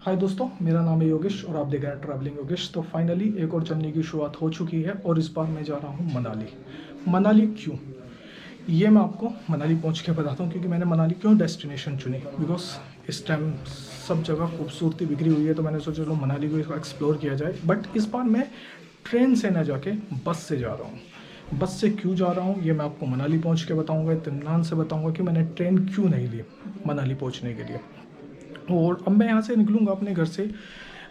हाय दोस्तों, मेरा नाम है योगेश और आप देख रहे हैं ट्रैवलिंग योगेश। तो फाइनली एक और जर्नी की शुरुआत हो चुकी है और इस बार मैं जा रहा हूँ मनाली। मनाली क्यों, ये मैं आपको मनाली पहुँच के बताता हूँ। क्योंकि मैंने मनाली क्यों डेस्टिनेशन चुनी, बिकॉज इस टाइम सब जगह खूबसूरती बिखरी हुई है, तो मैंने सोचा चलो मनाली को एक्सप्लोर किया जाए। बट इस बार मैं ट्रेन से ना जाके बस से जा रहा हूँ। बस से क्यों जा रहा हूँ ये मैं आपको मनाली पहुँच के बताऊँगा, इत्मीनान से बताऊँगा कि मैंने ट्रेन क्यों नहीं ली मनाली पहुँचने के लिए। और अब मैं यहाँ से निकलूँगा अपने घर से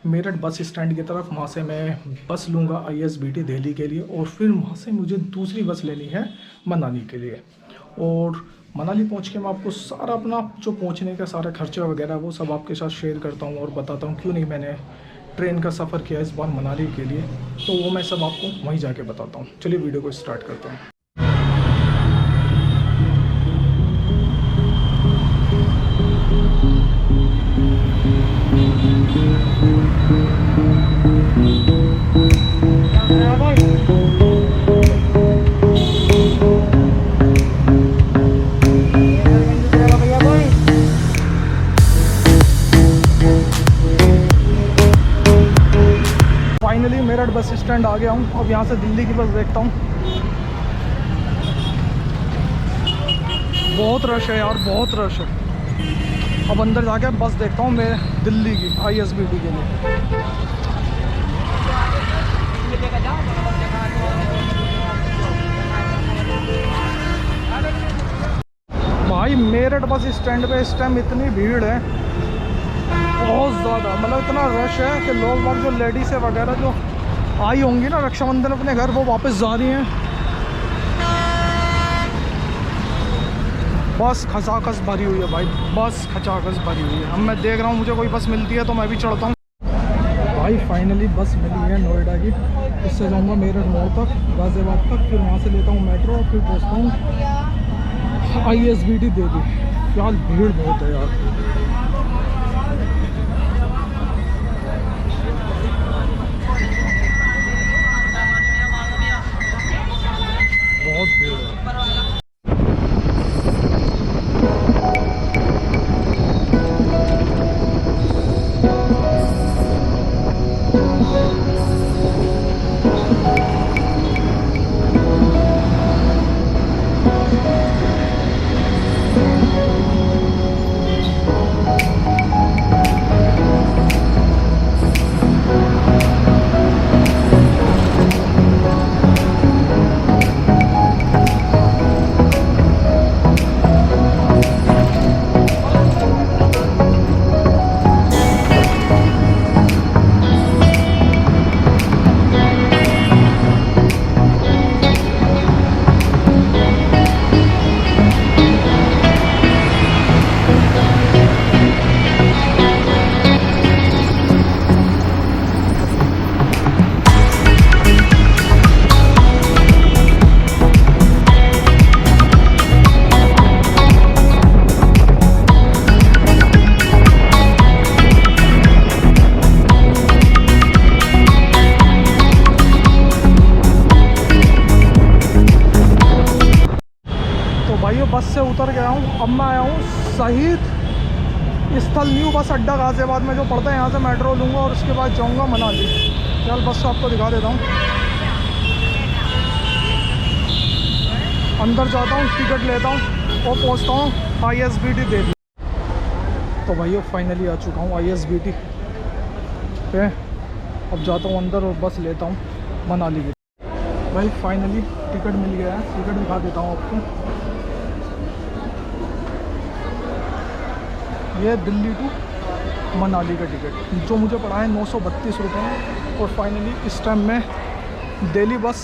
मेरठ बस स्टैंड की तरफ। वहाँ से मैं बस लूँगा ISBT दिल्ली के लिए, और फिर वहाँ से मुझे दूसरी बस लेनी है मनाली के लिए। और मनाली पहुँच के मैं आपको सारा अपना जो पहुँचने का सारा खर्चा वगैरह वो सब आपके साथ शेयर करता हूँ और बताता हूँ क्यों नहीं मैंने ट्रेन का सफ़र किया इस बार मनाली के लिए। तो वो मैं सब आपको वहीं जाके बताता हूँ। चलिए वीडियो को स्टार्ट करते हैं। फाइनली मेरठ बस स्टैंड आ गया हूँ। अब यहाँ से दिल्ली की बस देखता हूँ। बहुत रश है यार, बहुत रश है। अब अंदर जाके बस देखता हूँ मैं दिल्ली की ISBT के लिए। भाई मेरठ बस स्टैंड पे इस टाइम इतनी भीड़ है, बहुत ज़्यादा, मतलब इतना रश है कि लोग बाग जो लेडीज़ है वगैरह जो आई होंगी ना रक्षाबंधन अपने घर, वो वापस जा रही हैं। बस खचाखच भरी हुई है भाई, बस खचाखच भरी हुई है। अब मैं देख रहा हूँ मुझे कोई बस मिलती है तो मैं भी चढ़ता हूँ। भाई फाइनली बस मिली है नोएडा की। इससे जाऊँगा मेरठ मोड़ तक, गाज़ियाबाद तक, फिर वहाँ से लेता हूँ मेट्रो, फिर पहुँचता हूँ ISBT दिल्ली। यार भीड़ बहुत है यार। बहुत भीड़ है। बस से उतर गया हूँ। अब मैं आया हूँ शहीद स्थल न्यू बस अड्डा गाज़ियाबाद में जो पड़ता है। यहाँ से मेट्रो लूँगा और उसके बाद जाऊँगा मनाली। चल बस से आपको दिखा देता हूँ। अंदर जाता हूँ, टिकट लेता हूँ और पहुँचता हूँ ISBT दिल्ली। तो भाई फाइनली आ चुका हूँ ISBT पे। अब जाता हूँ अंदर और बस लेता हूँ मनाली की। भाई फाइनली टिकट मिल गया है, टिकट दिखा देता हूँ आपको। ये दिल्ली टू मनाली का टिकट जो मुझे पड़ा है 932 रुपये। और फाइनली इस टाइम मैं दिल्ली बस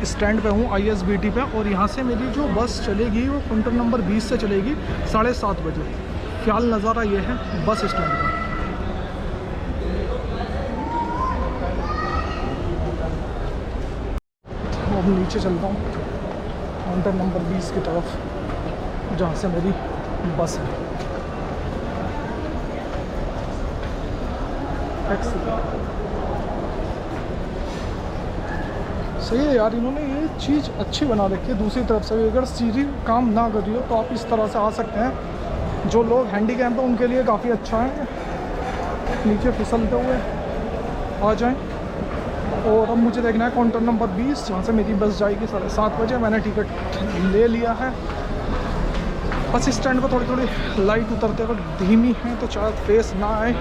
स्टैंड पे हूँ ISBT पे। और यहाँ से मेरी जो बस चलेगी वो काउंटर नंबर 20 से चलेगी 7:30 बजे। ख्याल नज़ारा ये है बस स्टैंड का। तो अब नीचे चलता हूँ काउंटर नंबर 20 की तरफ, जहाँ से मेरी बस है। सही है यार, इन्होंने ये चीज़ अच्छी बना रखी है। दूसरी तरफ से भी अगर सीढ़ी काम ना कर रही हो तो आप इस तरह से आ सकते हैं। जो लोग हैंडीकैप हैं उनके लिए काफ़ी अच्छा है। नीचे फिसलते हुए आ जाएं। और अब मुझे देखना है काउंटर नंबर 20 जहाँ से मेरी बस जाएगी 7:30 बजे। मैंने टिकट ले लिया है। बस स्टैंड पर थोड़ी थोड़ी लाइट उतरते वक्त धीमी है तो शायद फेस ना आए,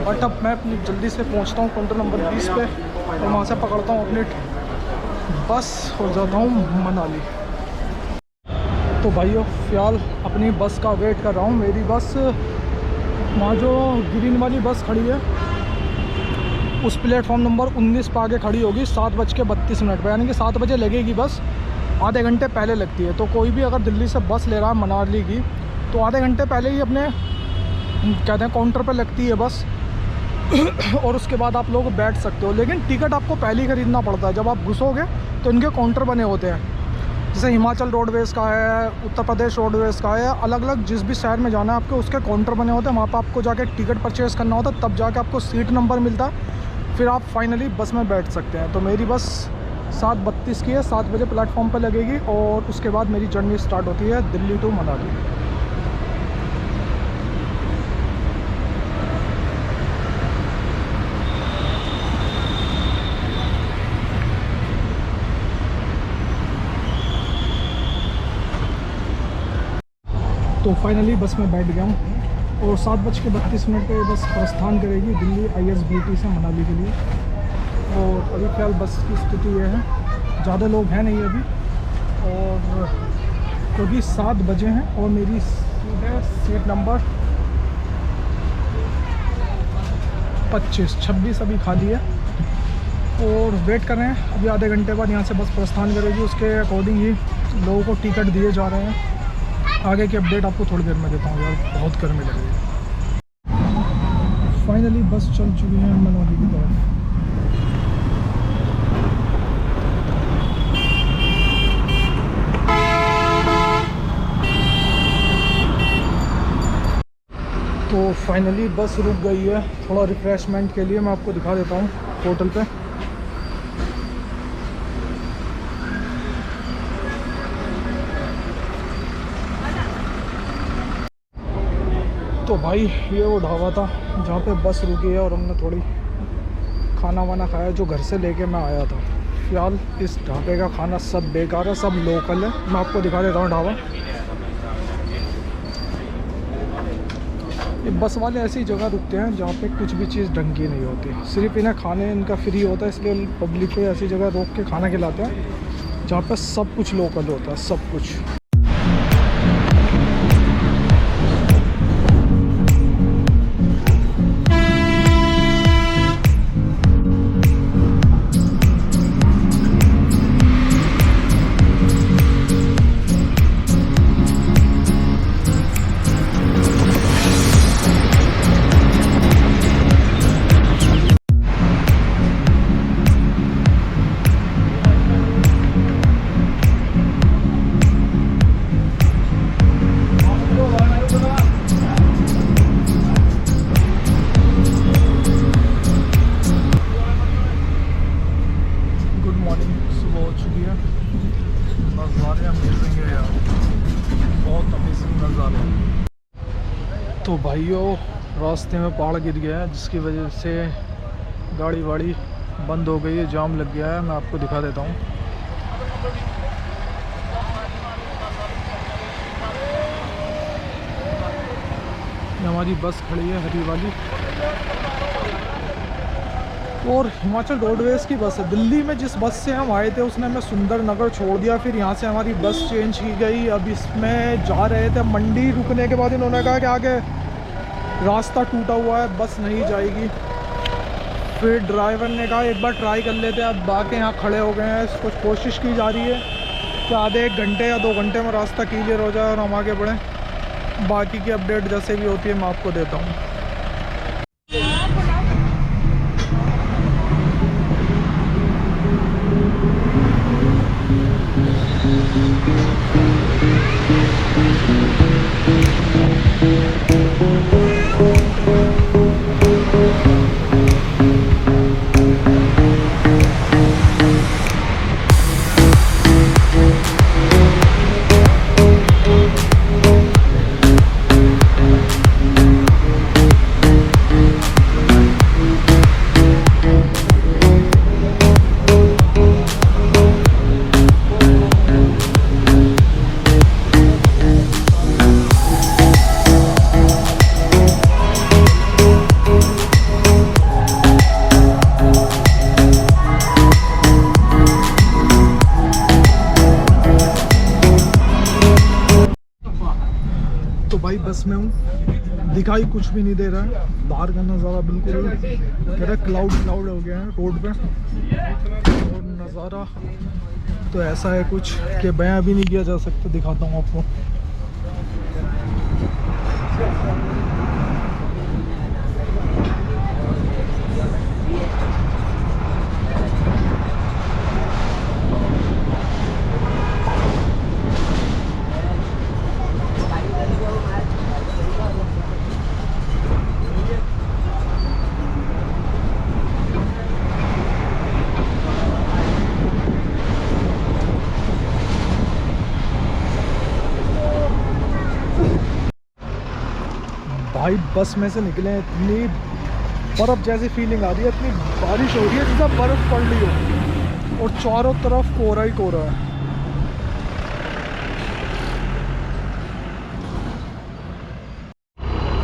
बट अब मैं अपनी जल्दी से पहुँचता हूँ काउंटर नंबर 20 पे और वहाँ से पकड़ता हूँ अपनी बस और जाता हूँ मनाली। तो भाइयों फ़िलहाल अपनी बस का वेट कर रहा हूँ। मेरी बस वहाँ जो ग्रीन वाली बस खड़ी है उस प्लेटफॉर्म नंबर 19 पर आगे खड़ी होगी 7:32 पर, यानी कि 7 बजे लगेगी बस। आधे घंटे पहले लगती है। तो कोई भी अगर दिल्ली से बस ले रहा है मनाली की तो आधे घंटे पहले ही अपने कहते हैं काउंटर पर लगती है बस और उसके बाद आप लोग बैठ सकते हो। लेकिन टिकट आपको पहले ही ख़रीदना पड़ता है। जब आप घुसोगे तो इनके काउंटर बने होते हैं, जैसे हिमाचल रोडवेज़ का है, उत्तर प्रदेश रोडवेज़ का है, अलग अलग जिस भी शहर में जाना है आपके उसके काउंटर बने होते हैं। वहाँ पर आपको जाके टिकट परचेज़ करना होता है, तब जाके आपको सीट नंबर मिलता है, फिर आप फाइनली बस में बैठ सकते हैं। तो मेरी बस 7:32 की है, 7 बजे प्लेटफॉर्म पर लगेगी और उसके बाद मेरी जर्नी स्टार्ट होती है दिल्ली टू मनाली। तो फाइनली बस में बैठ गया हूँ और 7:32 पे बस प्रस्थान करेगी दिल्ली ISBT से मनाली के लिए। और अभी फ़िलहाल बस की स्थिति ये है, ज़्यादा लोग हैं नहीं अभी, और क्योंकि 7 बजे हैं और मेरी सीट है सीट नंबर 26 अभी खाली है और वेट कर रहे हैं। अभी आधे घंटे बाद यहाँ से बस प्रस्थान करेगी, उसके अकॉर्डिंग ही लोगों को टिकट दिए जा रहे हैं। आगे की अपडेट आपको थोड़ी देर में देता हूँ यार, बहुत गर्मी लग रही है। फाइनली बस चल चुकी है मनाली की तरफ। तो फाइनली बस रुक गई है। थोड़ा रिफ़्रेशमेंट के लिए मैं आपको दिखा देता हूँ होटल पे। तो भाई ये वो ढाबा था जहाँ पे बस रुकी है और हमने थोड़ी खाना वाना खाया जो घर से लेके मैं आया था। फ़िलहाल इस ढाबे का खाना सब बेकार है, सब लोकल है। मैं आपको दिखा देता हूँ ढाबा। ये बस वाले ऐसी जगह रुकते हैं जहाँ पे कुछ भी चीज़ ढंग की नहीं होती, सिर्फ इन्हें खाने इनका फ्री होता है, इसलिए पब्लिक को ऐसी जगह रोक के खाना खिलाते हैं जहाँ पे सब कुछ लोकल होता है, सब कुछ। तो भाइयों रास्ते में पहाड़ गिर गया है जिसकी वजह से गाड़ी वाड़ी बंद हो गई है, जाम लग गया है। मैं आपको दिखा देता हूँ। हमारी बस खड़ी है हरी वाली और हिमाचल रोडवेज़ की बस है। दिल्ली में जिस बस से हम आए थे उसने हमें सुंदरनगर छोड़ दिया, फिर यहाँ से हमारी बस चेंज की गई। अब इसमें जा रहे थे मंडी, रुकने के बाद इन्होंने कहा कि आगे रास्ता टूटा हुआ है, बस नहीं जाएगी। फिर ड्राइवर ने कहा एक बार ट्राई कर लेते हैं। अब बाकी यहाँ खड़े हो गए हैं, कुछ कोशिश की जा रही है कि आधे 1 घंटे या 2 घंटे में रास्ता क्लियर हो जाए और हम आगे बढ़ें। बाकी की अपडेट जैसे भी होती है मैं आपको देता हूँ। बस में हूँ, दिखाई कुछ भी नहीं दे रहा है। बाहर का नज़ारा बिल्कुल कह रहा क्लाउड हो गया है रोड पे, और नज़ारा तो ऐसा है कुछ कि बयां भी नहीं किया जा सकता। दिखाता हूँ आपको। भाई बस में से निकले, इतनी बर्फ़ जैसी फीलिंग आ रही है, इतनी बारिश हो रही है जैसे बर्फ़ पड़ रही हो, और चारों तरफ कोहरा ही कोहरा है।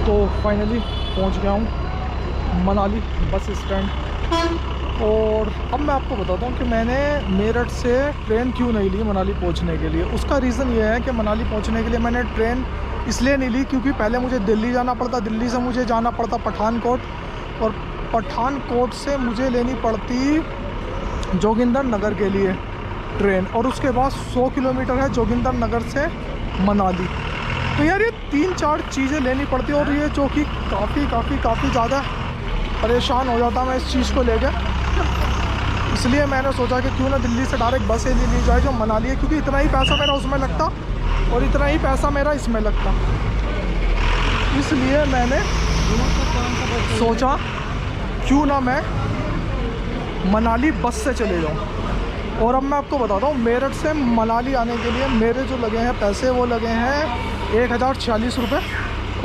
तो फाइनली पहुंच गया हूँ मनाली बस स्टैंड। और अब मैं आपको बताता हूँ कि मैंने मेरठ से ट्रेन क्यों नहीं ली मनाली पहुँचने के लिए। उसका रीज़न ये है कि मनाली पहुँचने के लिए मैंने ट्रेन इसलिए नहीं ली क्योंकि पहले मुझे दिल्ली जाना पड़ता, दिल्ली से मुझे जाना पड़ता पठानकोट, और पठानकोट से मुझे लेनी पड़ती जोगिंदर नगर के लिए ट्रेन, और उसके बाद 100 किलोमीटर है जोगिंदर नगर से मनाली। तो यार ये 3-4 चीज़ें लेनी पड़ती, और ये जो कि काफ़ी ज़्यादा परेशान हो जाता मैं इस चीज़ को लेकर। इसलिए मैंने सोचा कि क्यों ना दिल्ली से डायरेक्ट बस ही ली जाए जो मनाली है, क्योंकि इतना ही पैसा मेरा उसमें लगता और इतना ही पैसा मेरा इसमें लगता। इसलिए मैंने सोचा क्यों ना मैं मनाली बस से चले जाऊं। और अब मैं आपको बताता हूँ, मेरठ से मनाली आने के लिए मेरे जो लगे हैं पैसे वो लगे हैं 1046 रुपये,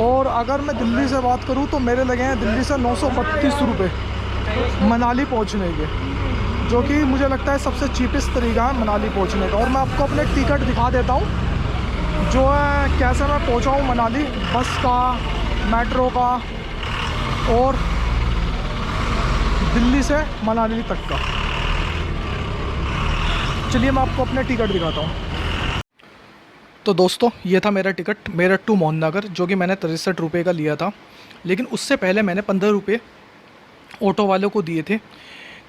और अगर मैं दिल्ली से बात करूँ तो मेरे लगे हैं दिल्ली से 932 रुपये मनाली पहुँचने के, जो कि मुझे लगता है सबसे चीपेस्ट तरीका है मनाली पहुँचने का। और मैं आपको अपने टिकट दिखा देता हूँ जो है कैसे मैं पहुँचा हूँ मनाली, बस का, मेट्रो का, और दिल्ली से मनाली तक का। चलिए मैं आपको अपने टिकट दिखाता हूँ। तो दोस्तों ये था मेरा टिकट मेरठ टू मोहननगर, जो कि मैंने 63 रुपये का लिया था। लेकिन उससे पहले मैंने 15 रुपये ऑटो वालों को दिए थे,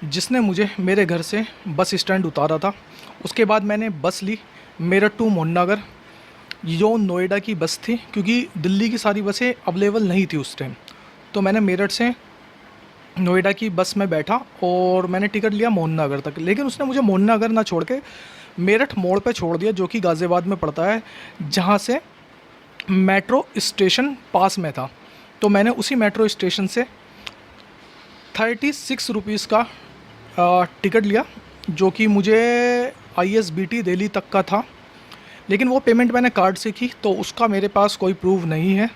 जिसने मुझे मेरे घर से बस स्टैंड उतारा था। उसके बाद मैंने बस ली मेरठ टू मोहननगर, जो नोएडा की बस थी, क्योंकि दिल्ली की सारी बसें अवेलेबल नहीं थी उस टाइम। तो मैंने मेरठ से नोएडा की बस में बैठा और मैंने टिकट लिया मोहननगर तक। लेकिन उसने मुझे मोहननगर ना छोड़ के मेरठ मोड़ पे छोड़ दिया, जो कि गाज़ियाबाद में पड़ता है, जहाँ से मेट्रो स्टेशन पास में था। तो मैंने उसी मेट्रो स्टेशन से 36 रुपीज़ का टिकट लिया, जो कि मुझे ISBT दिल्ली तक का था। लेकिन वो पेमेंट मैंने कार्ड से की, तो उसका मेरे पास कोई प्रूफ नहीं है,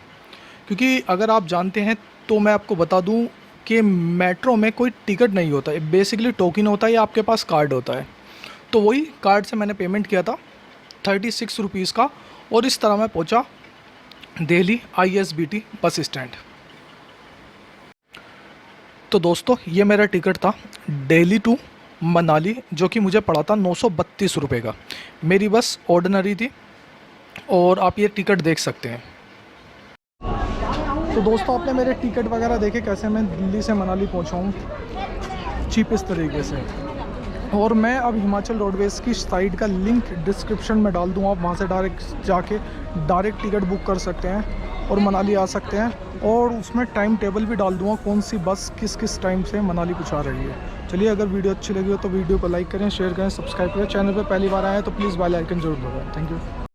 क्योंकि अगर आप जानते हैं तो मैं आपको बता दूं कि मेट्रो में कोई टिकट नहीं होता है, बेसिकली टोकन होता है या आपके पास कार्ड होता है। तो वही कार्ड से मैंने पेमेंट किया था 36 रुपीज़ का, और इस तरह मैं पहुंचा दिल्ली ISBT बस स्टैंड। तो दोस्तों ये मेरा टिकट था दिल्ली टू मनाली, जो कि मुझे पड़ा था 932 रुपये का। मेरी बस ऑर्डिनरी थी, और आप ये टिकट देख सकते हैं। तो दोस्तों आपने मेरे टिकट वगैरह देखे कैसे मैं दिल्ली से मनाली पहुंचा हूँ चीपेस्ट तरीके से। और मैं अब हिमाचल रोडवेज़ की साइट का लिंक डिस्क्रिप्शन में डाल दूँगा, आप वहाँ से डायरेक्ट जाके डायरेक्ट टिकट बुक कर सकते हैं और मनाली आ सकते हैं। और उसमें टाइम टेबल भी डाल दूँगा, कौन सी बस किस टाइम से मनाली पहुँचा रही है। चलिए अगर वीडियो अच्छी लगी हो तो वीडियो को लाइक करें, शेयर करें, सब्सक्राइब करें। चैनल पर पहली बार आए हैं तो प्लीज़ बेल आइकन जरूर दबाएं। Thank you.